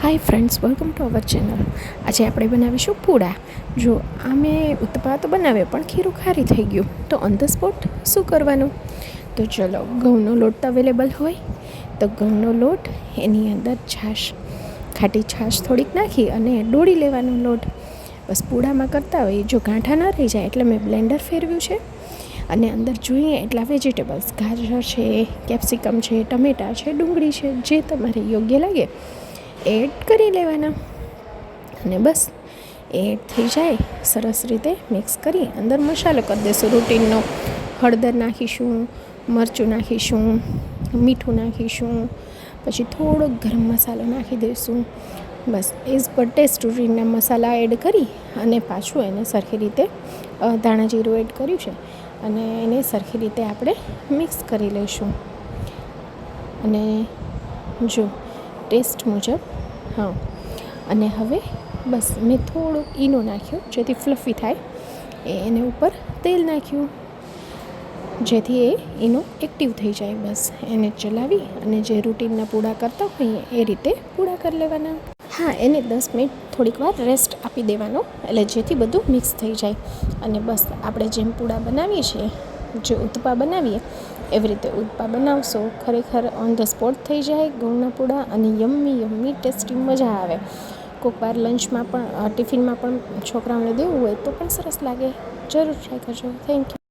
Hi friends, welcome to our channel. આજે આપણે બનાવીશું પૂડા. જો અમે ઉત્તપા તો બનાવ્યા પણ ખીરું ખારી થઈ ગયું, તો ઓન ધ સ્પોટ શું કરવાનું? તો ચલો, ઘઉંનો લોટ અવેલેબલ હોય તો ઘઉંનો લોટ, એની અંદર છાશ, ખાટી છાશ થોડીક નાખી અને ડોળી લેવાનો લોટ. બસ પૂડામાં કરતા હોય, જો ગાંઠા ન રહી જાય એટલે મેં બ્લેન્ડર ફેરવ્યું છે. અને અંદર જોઈએ એટલા વેજીટેબલ્સ, ગાજર છે, કેપ્સિકમ છે, ટમેટાં છે, ડુંગળી છે, જે તમારે યોગ્ય લાગે એડ કરી લેવાના. અને બસ એડ થઈ જાય, સરસ રીતે મિક્સ કરી અંદર મસાલો કરી દઈશું રૂટીનનો. હળદર નાખીશું, મરચું નાખીશું, મીઠું નાખીશું, પછી થોડોક ગરમ મસાલો નાખી દઈશું. બસ એઝ પર ટેસ્ટ રૂટીનના મસાલા એડ કરી અને પાછું એને સરખી રીતે ધાણા જીરું એડ કર્યું છે અને એને સરખી રીતે આપણે મિક્સ કરી લઈશું. અને જો ટેસ્ટ મુજબ અને હવે બસ મેં થોડોક ઈનો નાખ્યો જેથી ફ્લફી થાય. એને ઉપર તેલ નાખ્યું જેથી એ ઈનો એક્ટિવ થઈ જાય. બસ એને ચલાવી અને જે રૂટીનના પૂડા કરતા હોઈએ એ રીતે પૂડા કરી લેવાના. એને 10 મિનિટ થોડીક વાર રેસ્ટ આપી દેવાનો, એટલે જેથી બધું મિક્સ થઈ જાય. અને બસ આપણે જેમ પૂડા બનાવીએ છીએ, જે ઉત્તપા બનાવીએ એવી રીતે ઉત્તપા બનાવશો, ખરેખર ઓન ધ સ્પોટ થઈ જાય ઘઉંના પૂડા અને યમ્મી ટેસ્ટી, મજા આવે. કોઈક વાર લંચમાં પણ, ટિફિનમાં પણ છોકરાઓને દેવું હોય તો પણ સરસ લાગે. જરૂર ટ્રાય કરજો. Thank you.